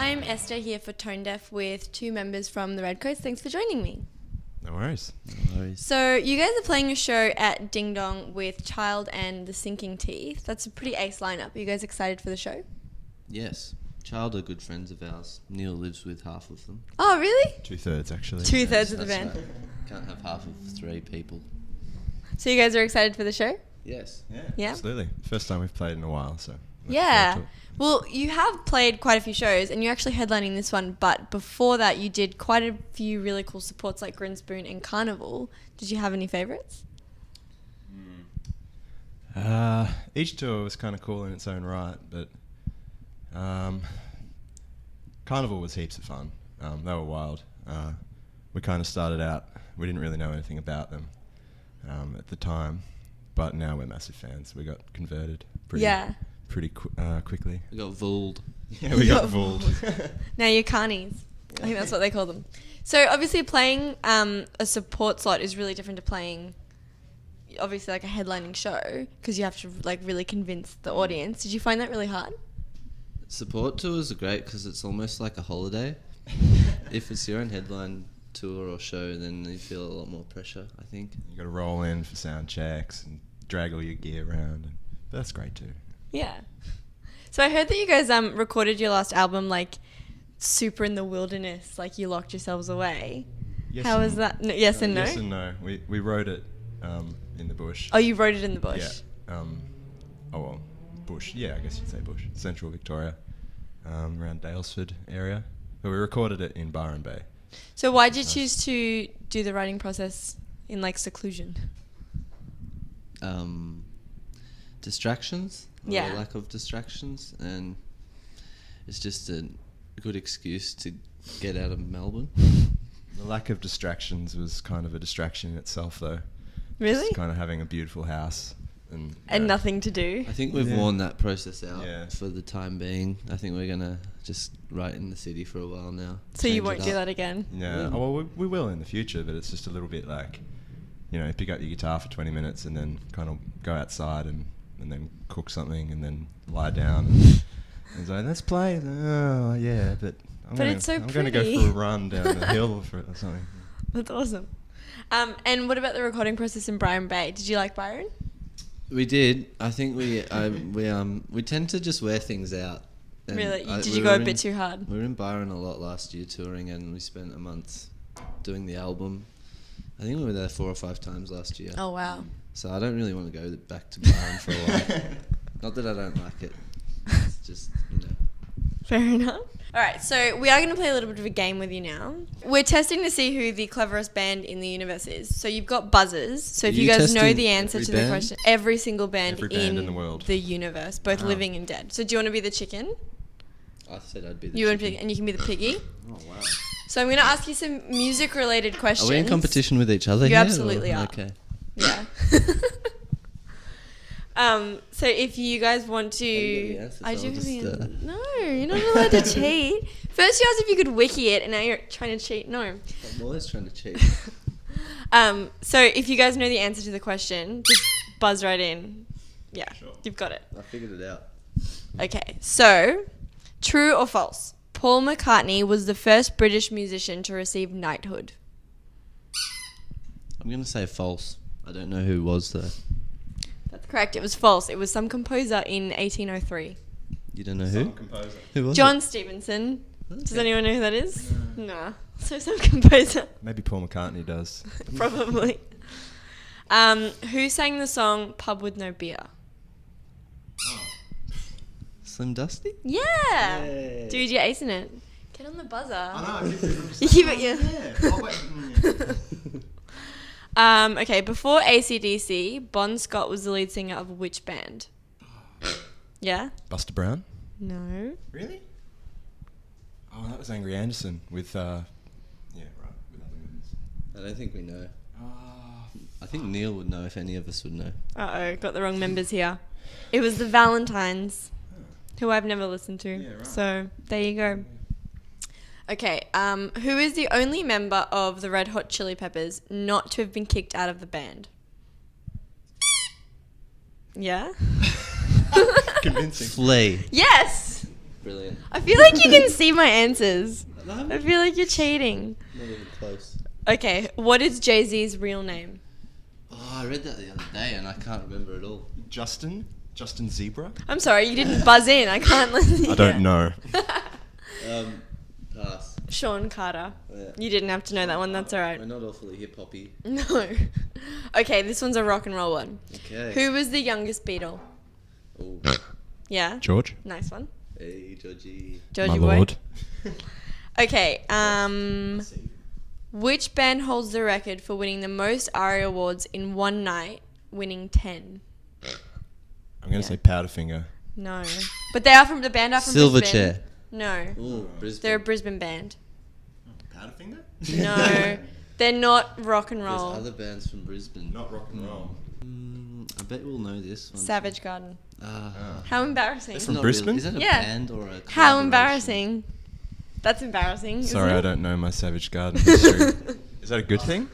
I'm Esther here for Tone Deaf with two members from the Redcoats. Thanks for joining me. No worries. So you guys are playing a show at Ding Dong with Child and the Sinking Teeth. That's a pretty ace lineup. Are you guys excited for the show? Yes. Child are good friends of ours. Neil lives with half of them. Oh, really? 2/3 actually. 2/3 of the That's band. right. Can't have half of 3 people. So you guys are excited for the show? Yes. Yeah? Absolutely. First time we've played in a while, so. looking Yeah. forward to it. Well, you have played quite a few shows and you're actually headlining this one, but before that you did quite a few really cool supports like Grinspoon and Carnival. Did you have any favourites? Each tour was kind of cool in its own right, but Carnival was heaps of fun. They were wild. We kind of started out, we didn't really know anything about them at the time, but now we're massive fans. We got converted pretty quickly. We got fooled. Yeah, we got fooled. Now you're carnies. I think that's what they call them. So obviously playing a support slot is really different to playing obviously like a headlining show because you have to like really convince the audience. Did you find that really hard? Support tours are great because it's almost like a holiday. If it's your own headline tour or show, then you feel a lot more pressure, I think. You got to roll in for sound checks and drag all your gear around, but that's great too. Yeah. So I heard that you guys recorded your last album like super in the wilderness, like you locked yourselves away. Yes How and- was that? No, yes and no? Yes and no. We wrote it in the bush. Oh, you wrote it in the bush? Yeah. Bush. Yeah, I guess you'd say bush. Central Victoria, around Dalesford area. But we recorded it in Byron Bay. So why did you choose to do the writing process in like seclusion? Distractions. Yeah. Or lack of distractions. And it's just a good excuse to get out of Melbourne. The lack of distractions was kind of a distraction in itself, though. Really? Just kind of having a beautiful house and nothing to do? I think we've worn that process out for the time being. I think we're going to just write in the city for a while now. So you Change won't it do up. that again? Yeah. Oh, well, we will in the future, but it's just a little bit like, pick up your guitar for 20 minutes and then kind of go outside and then cook something and then lie down. And so let's play. Oh, yeah, but I'm going to go pretty. for a run down the hill or something. That's awesome. And what about the recording process in Byron Bay? Did you like Byron? We did. I think we tend to just wear things out. And Really? Did we you go a were bit too hard? We were in Byron a lot last year touring, and we spent a month doing the album. I think we were there 4 or 5 times last year. Oh, wow. So I don't really want to go back to Byron for a while. Not that I don't like it. It's just, Fair enough. All right, so we are going to play a little bit of a game with you now. We're testing to see who the cleverest band in the universe is. So you've got buzzers. So if Are you you guys know testing the answer every to the band? question, every single band, Every band in the world. the universe, both Wow. living and dead. So do you want to be the chicken? I said I'd be the You want to chicken. be, and you can be the piggy. Oh, wow. So I'm going to ask you some music-related questions. Are we in competition with each other You here, absolutely or- are. Okay. Yeah. So if you guys want to, you got the answers, I I'll do have just, the answer. No, you're not allowed to cheat. First you asked if you could wiki it, and now you're trying to cheat. No. I'm always trying to cheat. So if you guys know the answer to the question, just buzz right in. Yeah, Sure. you've got it. I figured it out. Okay, so true or false? Paul McCartney was the first British musician to receive knighthood. I'm going to say false. I don't know who was though. That's correct. It was false. It was some composer in 1803. You don't know who? Some composer. Who was John it? Stevenson. Does Okay. anyone know who that is? No. So some composer. Maybe Paul McCartney does. Probably. Who sang the song Pub with No Beer? Slim Dusty? Yeah. Yay. Dude, you're acing it. Get on the buzzer. know. You keep it, okay, before AC/DC, Bon Scott was the lead singer of which band? Yeah? Buster Brown? No. Really? Oh, that was Angry Anderson with, with other members. I don't think we know. Oh, I think Neil would know if any of us would know. Uh-oh, got the wrong members here. It was the Valentines, who I've never listened to. Yeah, right. So, there you go. Okay, who is the only member of the Red Hot Chili Peppers not to have been kicked out of the band? Yeah? convincing. Flea. Yes! brilliant. I feel like you can see my answers. No, I feel like you're cheating. not even close. Okay, what is Jay-Z's real name? Oh, I read that the other day and I can't remember at all. Justin Zebra. I'm sorry, you didn't buzz in. I can't listen. I don't know. Pass. Sean Carter. Yeah. You didn't have to know that one. That's all right. We're not awfully hip hoppy. No. Okay, this one's a rock and roll one. Okay. Who was the youngest Beatle? Oh. Yeah. George. Nice one. Hey, Georgie. Georgie My boy. lord. Okay. Which band holds the record for winning the most ARIA awards in one night, winning 10? I'm gonna say Powderfinger. No. But they are from the band are from Brisbane. Silverchair. No. Ooh, Brisbane. They're a Brisbane band. Powderfinger? No. They're not rock and There's roll. other bands from Brisbane. Not rock and roll. I bet we'll know this one. Savage Garden. Ah. How embarrassing. It's From not Brisbane? Is that a Yeah. band or a How collaboration? embarrassing. That's embarrassing. Sorry, isn't I it? don't know my Savage Garden history. Is that a good thing?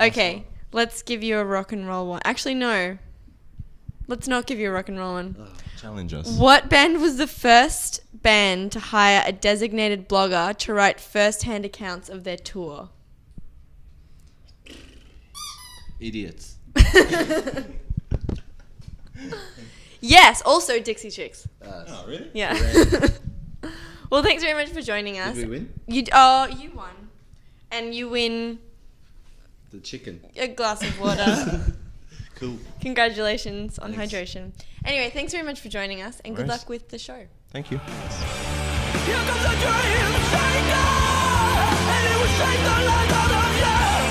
Okay, let's give you a rock and roll one. Actually, no. Let's not give you a rock and roll one. Oh, Challenge us. What band was the first band to hire a designated blogger to write first-hand accounts of their tour? idiots. Yes, also Dixie Chicks. Oh, really? Yeah. Correct. Well, thanks very much for joining us. Did we win? You won. And you win The chicken. a glass of water. Cool. Congratulations on Thanks. hydration. Anyway, thanks very much for joining us and good Worries. luck with the show. Thank you. Here comes a dream, shake on, and it will shake the light out of you.